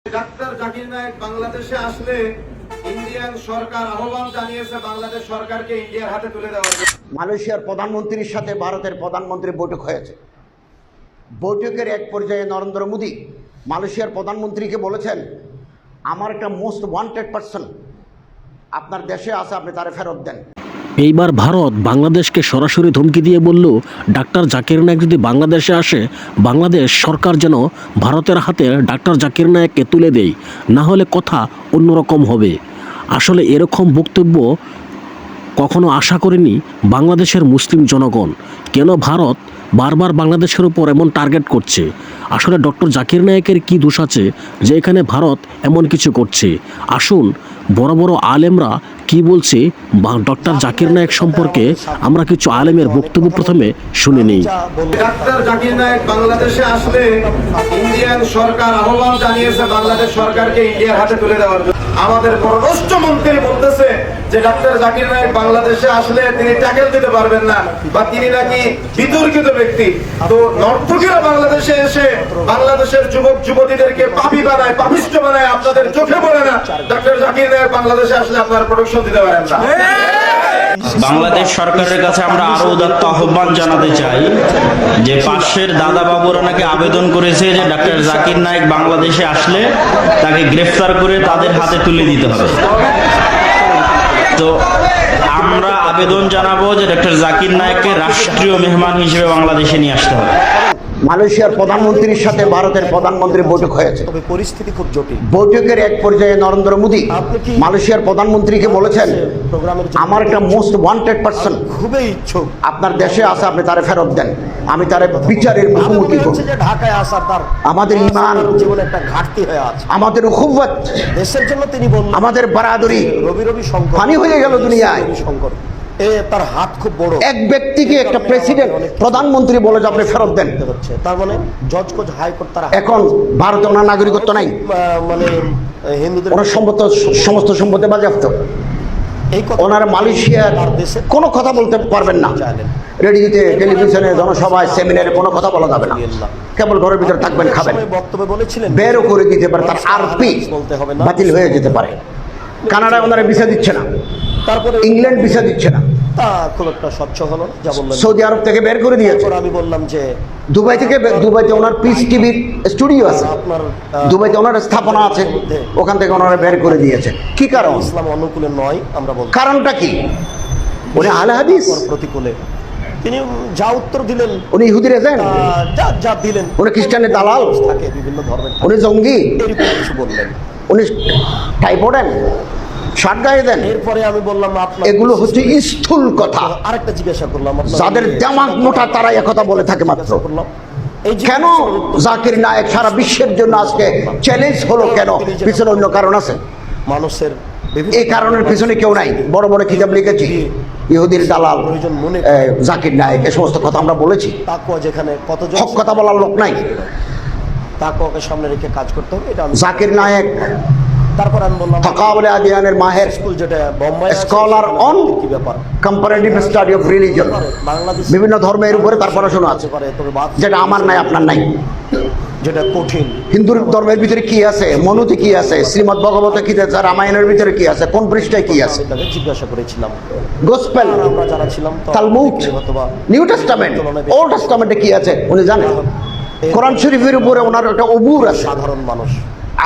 Doctor Zakir Naik বাংলাদেশে আসলে Indian সরকার আহ্বান জানিয়েছে বাংলাদেশ সরকারকে ইন্ডিয়ার হাতে তুলে দেওয়ার জন্য। মালয়েশিয়ার প্রধানমন্ত্রীর সাথে ভারতের প্রধানমন্ত্রীর বৈঠক হয়েছে। বৈঠকের এক পর্যায়ে নরেন্দ্র মোদী মালয়েশিয়ার প্রধানমন্ত্রীকে বলেছেন, আমার একটা মোস্ট ওয়ান্টেড পারসন আপনার দেশে আছে, আপনি তারে ফেরত দেন। এইবার ভারত বাংলাদেশকে সরাসরি ধমকি দিয়ে বলল, ডাক্তার জাকির নায়েক যদি বাংলাদেশে আসে, বাংলাদেশ সরকার যেন ভারতের হাতে ডাক্তার জাকির নায়েককে তুলে দেয়, না হলে কথা অন্যরকম হবে। আসলে এরকম বক্তব্য কখনো আশা করেনি বাংলাদেশের মুসলিম জনগণ। কেন ভারত বারবার বাংলাদেশের উপর এমন টার্গেট করছে? আসলে ডক্টর জাকির নায়েকের কি দোষ আছে যে এখানে ভারত এমন কিছু করছে? আসুন বড় বড় আলেমরা কি বলছে ডক্টর জাকির নায়েক সম্পর্কে আমরা কিছু আলেমের বক্তব্য প্রথমে শুনে নিই। ডাক্তার জাকির নায়েক বাংলাদেশে আসলে ইন্ডিয়ান সরকার আহ্বান জানিয়েছে বাংলাদেশ সরকারকে ইন্ডিয়ার হাতে তুলে দেওয়ার জন্য। আমাদের পররাষ্ট্রমন্ত্রী বলতেছে যে ডাক্তার জাকির নায়েক বাংলাদেশে আসলে তিনি ট্যাকেল দিতে পারবেন না, বা তিনি নাকি বিতর্কিত ব্যক্তি। তো নর্তকীরা বাংলাদেশে এসে বাংলাদেশের যুবক যুবতীদেরকে পাপী বানায়, পাপিষ্ঠ বানায়, আপনাদের চোখে পড়ে না ডাক্তার জাকির নায়েক বাংলাদেশে আসলে আপনারা প্রোটেকশন দিতে পারেন না। বাংলাদেশ সরকারের কাছে আমরা আরো উদাত্ত আহ্বান জানাতে চাই যে পাশের দাদা বাবুরা নাকি আবেদন করেছে যে ডাক্তার জাকির নায়েক বাংলাদেশে আসলে তাকে গ্রেফতার করে তাদের হাতে তুলে দিতে হবে। তো আমরা আবেদন জানাবো যে ডাক্তার জাকির নায়েককে রাষ্ট্রীয় মেহমান হিসেবে বাংলাদেশে নিয়ে আসতে হবে। মালয়েশিয়ার প্রধানমন্ত্রীর সাথে ভারতের প্রধানমন্ত্রীর বৈঠক হয়েছে। তবে পরিস্থিতি খুব জটিল। বৈঠকের এক পর্যায়ে নরেন্দ্র মোদী মালয়েশিয়ার প্রধানমন্ত্রীকে বলেছেন, আমার একটা মোস্ট ওয়ান্টেড পারসন খুবই ইচ্ছুক আপনার দেশে আছে, আপনি তারে ফেরত দেন, আমি তারে বিচারের মুখোমুখি করব। ঢাকায় আসার তার আমাদের ঈমান, জীবনে একটা ঘাটতি হয়ে আছে। আমাদের উখুওয়াত, দেশের জন্য তিনি বললেন, আমাদের বারাদরি রবি সংকট পানি হয়ে গেল দুনিয়ায়। সংকট তার হাত খুব বড়। এক ব্যক্তিকে একটা প্রেসিডেন্ট প্রধানমন্ত্রী বলে যে আপনি ফেরত দেন, তার মানে জজ কোচ হাইকোর্ট তারা এখন ভারতে ওনার নাগরিকত্ব নাই, মানে হিন্দুদের ওনার সমস্ত সম্পত্তি বাজেয়াপ্ত। ওনার মালয়েশিয়ার কোনো কথা বলতে পারবেন না, রেডিওতে, টেলিভিশনে, জনসভায়, সেমিনারে কোনো কথা বলা যাবে না, কেবল ঘরের ভিতরে থাকবেন, খাবেন। বক্তব্যে বলেছিলেন বেরও করে দিতে পারে, তার আরপি বাতিল হয়ে যেতে পারে। কানাডায় ওনারা ভিসা দিচ্ছে না, তারপরে ইংল্যান্ড ভিসা দিচ্ছে না, তা খুব একটা স্বচ্ছ হলো না, যা বললেন। সৌদি আরব থেকে বের করে দিয়েছে। আমি বললাম যে দুবাইতে ওনার পিস টিভির স্টুডিও আছে, আপনার দুবাইতে ওনার স্থাপনা আছে, ওখান থেকে ওনারা বের করে দিয়েছে। কি কারণ? ইসলাম অনুকূলে নয় আমরা বলছি। কারণটা কি? উনি আহলে হাদিস, প্রতিকূলে তিনি যা উত্তর দিলেন। উনি ইহুদির এজেন্ট, যা দিলেন। উনি খ্রিস্টানের দালাল, থাকে বিভিন্ন ধর্মের, উনি জঙ্গি, এরকম কিছু বললেন। উনি টাই পড়েন, শার্ট গায়ে দেন। এরপরে আমি বললাম, আপনার এগুলো হচ্ছে স্থূল কথা। আরেকটা জিজ্ঞাসা করলাম, যাদের দিমাগ মোটা তারা একথা বলে থাকে মাত্র। কেন জাকির নায়েক সারা বিশ্বের জন্য আজকে চ্যালেঞ্জ হলো? কেন? পিছনে অন্য কারণ আছে। মানুষের এই কারণের পিছনে কেউ নাই। বড় বড় কিতাব লিখেছি, ইহুদির দালাল জাকির নায়েক, এই সমস্ত কথা আমরা বলেছি। তাকওয়া যেখানে কতজন হক কথা বলার লোক নাই, তাকওয়াকে সামনে রেখে কাজ করতে হবে, এটা জাকির নায়েক। তারপর আমি বললাম, তাকাবুলে আদিয়ানের মাহের, স্কুল যেটা বোম্বাই, স্কলার অন কি ব্যাপার, comparative study of religion, Bangladesh বিভিন্ন ধর্মের উপরে তার পড়াশোনা আছে, যেটা আমার নাই, আপনার নাই। যেটা কঠিন। হিন্দু ধর্মের ভিতরে কি আছে, মনুতে কি আছে, শ্রীমদ্ ভগবতে কি আছে, রামায়ণের ভিতরে কি আছে, কোন পৃষ্ঠায় কি আছে, জিজ্ঞাসা করেছিলাম। গসপেল, আমরা যারা ছিলাম, তালমুড, নিউ টেস্টামেন্ট, ওল্ড টেস্টামেন্টে কি আছে উনি জানেন। কোরআন শরীফের উপরে ওনার একটা অবুর আছে, সাধারণ মানুষ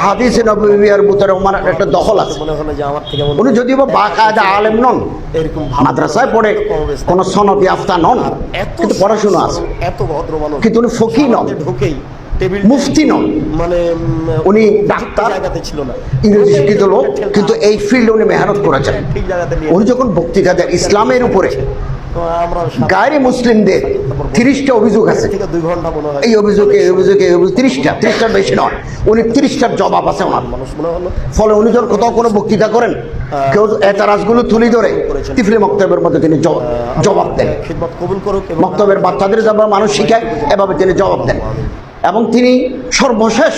হাদিসে নববীর ভিতরে ওনার একটা দখল আছে। মনে হলো যে আমার থেকে উনি যদিও বা বাকায়দা আলেম নন, এরকম মাদ্রাসায় পড়ে, কোন সনদ ইয়াফতা নন, কিন্তু পড়াশোনা আছে, এত ভদ্র মানুষ, কিন্তু উনি ফকি নন, ঢুকেই মুফতি নন, মানে উনি ডাক্তার, জায়গাতে ছিল না, ইংরেজি শিক্ষিত লোক, কিন্তু এই ফিল্ডে উনি মেহনত করেছেন। ঠিক জায়গাতে নিয়ে উনি যখন বক্তৃতা দেন ইসলামের উপরে, আমরা গায়রে মুসলিমদের 30টা অভিযোগ আছে, থেকে 2 ঘন্টা মনে হয় এই অভিযোগে 30টার বেশি নয়, উনি 30টার জবাব আছে ওনার। মানুষ মনে হলো। ফলে উনি যখন কোথাও কোনো বক্তৃতা করেন, কেউ এতারাজগুলো তুলে ধরে তিফলি মক্তবের মধ্যে তিনি জবাব দেন। খিদমত কবুল করুক। মক্তবের বাচ্চাদের যেভাবে মানুষ শিখায়, এভাবে তিনি জবাব দেন। এবং তিনি সর্বশেষ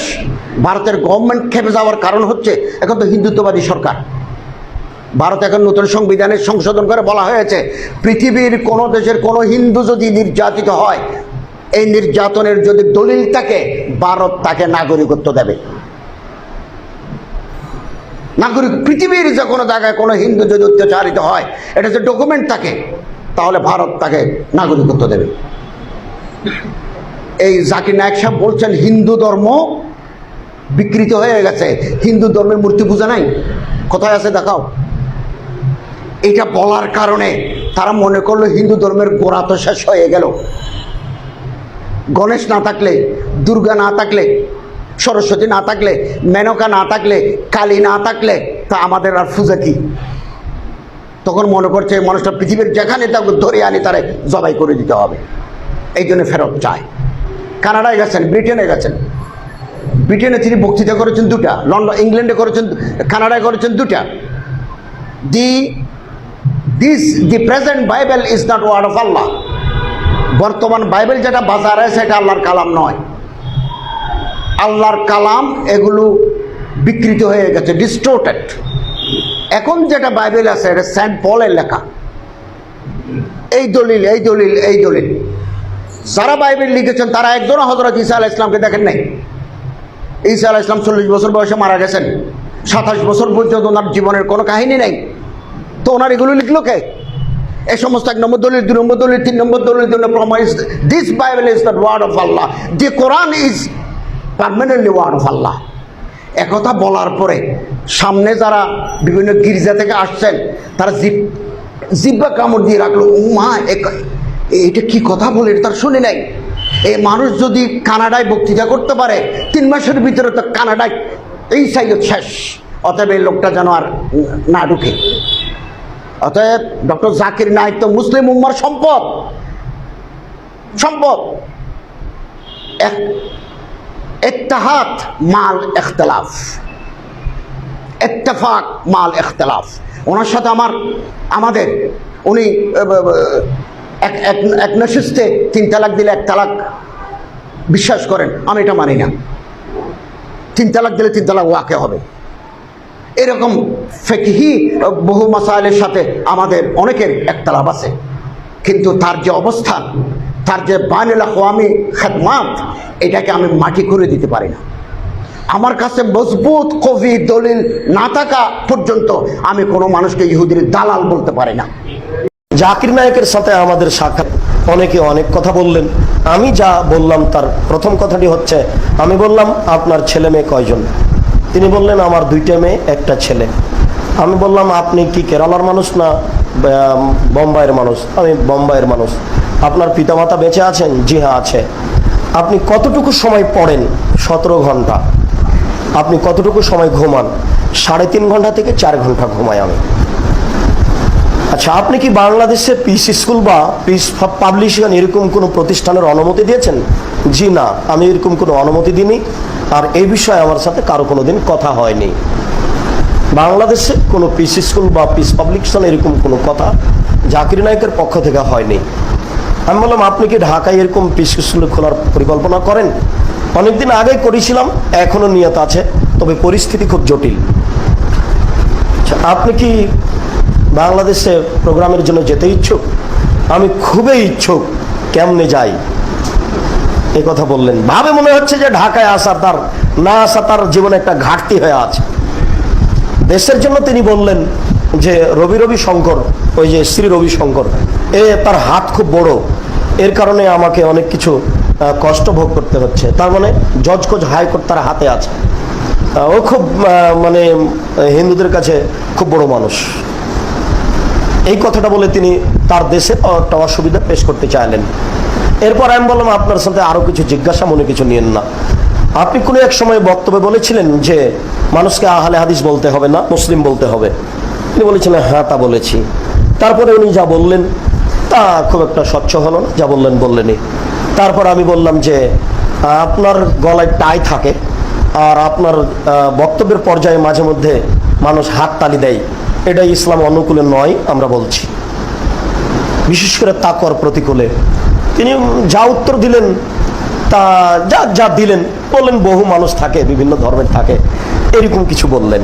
ভারতের গভর্নমেন্ট খেপে যাওয়ার কারণ হচ্ছে, এখন তো হিন্দুত্ববাদী সরকার, ভারত এখন নতুন সংবিধানের সংশোধন করে বলা হয়েছে, পৃথিবীর কোনো দেশের কোনো হিন্দু যদি নির্যাতিত হয়, এই নির্যাতনের যদি দলিল থাকে, ভারত তাকে নাগরিকত্ব দেবে। নাগরিক পৃথিবীর যে কোনো জায়গায় কোনো হিন্দু যদি অত্যাচারিত হয়, এটা যে ডকুমেন্ট থাকে, তাহলে ভারত তাকে নাগরিকত্ব দেবে। এই জাকির নায়েক সাহেব বলছেন হিন্দু ধর্ম বিকৃত হয়ে গেছে, হিন্দু ধর্মের মূর্তি পূজা নাই, কোথায় আছে দেখাও। এটা বলার কারণে তারা মনে করলো হিন্দু ধর্মের গোড়া তো শেষ হয়ে গেল। গণেশ না থাকলে, দুর্গা না থাকলে, সরস্বতী না থাকলে, মেনকা না থাকলে, কালী না থাকলে তা আমাদের আর পূজা কি? তখন মনে করছে মানুষটা পৃথিবীর যেখানে তাকে ধরে আনি তারে জবাই করে দিতে হবে, এই জন্য ফেরত চায়। কানাডায় গেছেন, ব্রিটেনে গেছেন, ব্রিটেনে তিনি বক্তৃতা করেছেন 2টা, লন্ডন ইংল্যান্ডে করেছেন, কানাডায় করেছেন 2টা। The present Bible is not word of Allah. বর্তমান বাইবেল যেটা বাজারে আছে এটা আল্লাহর কালাম নয়। আল্লাহর কালাম এগুলো বিকৃত হয়ে গেছে, ডিস্টোর্টেড। এখন যেটা বাইবেল আছে এটা সেন্ট পলের লেখা। এই দলিল, এই দলিল, এই দলিল। যারা বাইবেল লিখেছেন তারা একজনও হযরত ঈসা আলাইহিস সালামকে দেখেন নাই। ঈসা আলাইহিস সালাম 40 বছর বয়সে মারা গেছেন, 27 বছর পর্যন্ত ওনার জীবনের কোনো কাহিনী নেই। তো ওনার এগুলো লিখলো কে? এই সমস্ত 1 নম্বর দলিল, 2 নম্বর দলিল, 3 নম্বর দলিল জন্য promise this Bible is the word of Allah, the Quran is permanently word of Allah. একথা বলার পরে সামনে যারা বিভিন্ন গির্জা থেকে আসছেন তারা জিব্বা কামড় দিয়ে রাখলো, ও মা এটা কি কথা বলে, এটা তার শুনি নাই। এই মানুষ যদি কানাডায় বক্তৃতা করতে পারে 3 মাসের ভিতরে, তো কানাডায় এই সাইড শেষ। অতএব এই লোকটা যেন আর না ঢুকে। অতএব ডক্টর জাকির নায়েক তো মুসলিম উম্মার সম্পদ, সম্পদ। ইত্তেহাদ মাল ইখতিলাফ, ইত্তেফাক মাল ইখতিলাফ। ওনার সাথে আমাদের উনি এক নশিস্তে 3 তালাক দিলে 1 তালাক বিশ্বাস করেন, আমি এটা মানি না। 3 তালাক দিলে 3 তালাক ওয়াকে হবে। এরকম ফিকহি বহু মাসাইলের সাথে আমাদের অনেকের একতলাপ আছে, কিন্তু তার যে অবস্থান, তার যে বাইনুল আকওয়ামি খেদমাত, এটাকে আমি মাটি করে দিতে পারি না। আমার কাছে মজবুত কবি দলিল না থাকা পর্যন্ত আমি কোনো মানুষকে ইহুদির দালাল বলতে পারি না। জাকির নায়েকের সাথে আমাদের সাক্ষাৎ, অনেকে অনেক কথা বললেন। আমি যা বললাম তার প্রথম কথাটি হচ্ছে, আমি বললাম আপনার ছেলে মেয়ে কয়জন? তিনি বললেন আমার 2টা মেয়ে 1টা ছেলে। আমি বললাম আপনি কি কেরালার মানুষ না বোম্বাইয়ের মানুষ? আমি বোম্বাইয়ের মানুষ। আপনার পিতামাতা বেঁচে আছেন? জি হ্যাঁ আছে। আপনি কতটুকু সময় পড়েন? 17 ঘন্টা। আপনি কতটুকু সময় ঘুমান? 3.5 ঘন্টা থেকে 4 ঘন্টা ঘুমাই আমি। আচ্ছা, আপনি কি বাংলাদেশে পিস স্কুল বা পিস পাবলিশিং এরকম কোনো প্রতিষ্ঠানের অনুমতি দিয়েছেন? জি না, আমি এরকম কোনো অনুমতি দিইনি, আর এই বিষয়ে আমার সাথে কারো কোনোদিন কথা হয়নি। বাংলাদেশে কোনো পিস স্কুল বা পিস পাবলিকেশন এরকম কোনো কথা জাকির নায়েকের পক্ষ থেকে হয়নি। আমি বললাম আপনি কি ঢাকায় এরকম পিস স্কুল খোলার পরিকল্পনা করেন? অনেকদিন আগেই করেছিলাম, এখনো নিয়ত আছে, তবে পরিস্থিতি খুব জটিল। আচ্ছা, আপনি কি বাংলাদেশে প্রোগ্রামের জন্য যেতে ইচ্ছুক? আমি খুবই ইচ্ছুক, কেমনে যাই? এই কথা বললেন। ভাবে মনে হচ্ছে যে ঢাকায় আসা তার, না আসা তার জীবনে একটা ঘাটতি হয়ে আছে। দেশের জন্য তিনি বললেন যে রবি শঙ্কর, ওই যে শ্রী রবি শঙ্কর, তার হাত খুব বড়, এর কারণে আমাকে অনেক কিছু কষ্ট ভোগ করতে হচ্ছে। তার মানে জজ কোচ হাইকোর্ট তার হাতে আছে। ও খুব মানে হিন্দুদের কাছে খুব বড় মানুষ। এই কথাটা বলে তিনি তার দেশে একটা অসুবিধা পেশ করতে চাইলেন। এরপর আমি বললাম আপনার সাথে আরো কিছু জিজ্ঞাসা, মনে কিছু নিয়েন না। আপনি কোনো এক সময় বক্তব্যে বলেছিলেন যে মানুষকে আহলে হাদিস বলতে হবে না, মুসলিম বলতে হবে। তিনি বলেছিলেন হ্যাঁ তা বলেছি। তারপরে উনি যা বললেন তা খুব একটা স্বচ্ছ হলো না, যা বললেনই। তারপর আমি বললাম যে আপনার গলায় টাই থাকে, আর আপনার বক্তব্যের পর্যায়ে মাঝে মধ্যে মানুষ হাত তালি দেয়, এটা ইসলাম অনুকূলে নয় আমরা বলছি, বিশেষ করে তাকওয়ার প্রতিকূলে। তিনি যা উত্তর দিলেন তা যা দিলেন, বললেন বহু মানুষ থাকে, বিভিন্ন ধর্মের থাকে, এরকম কিছু বললেন।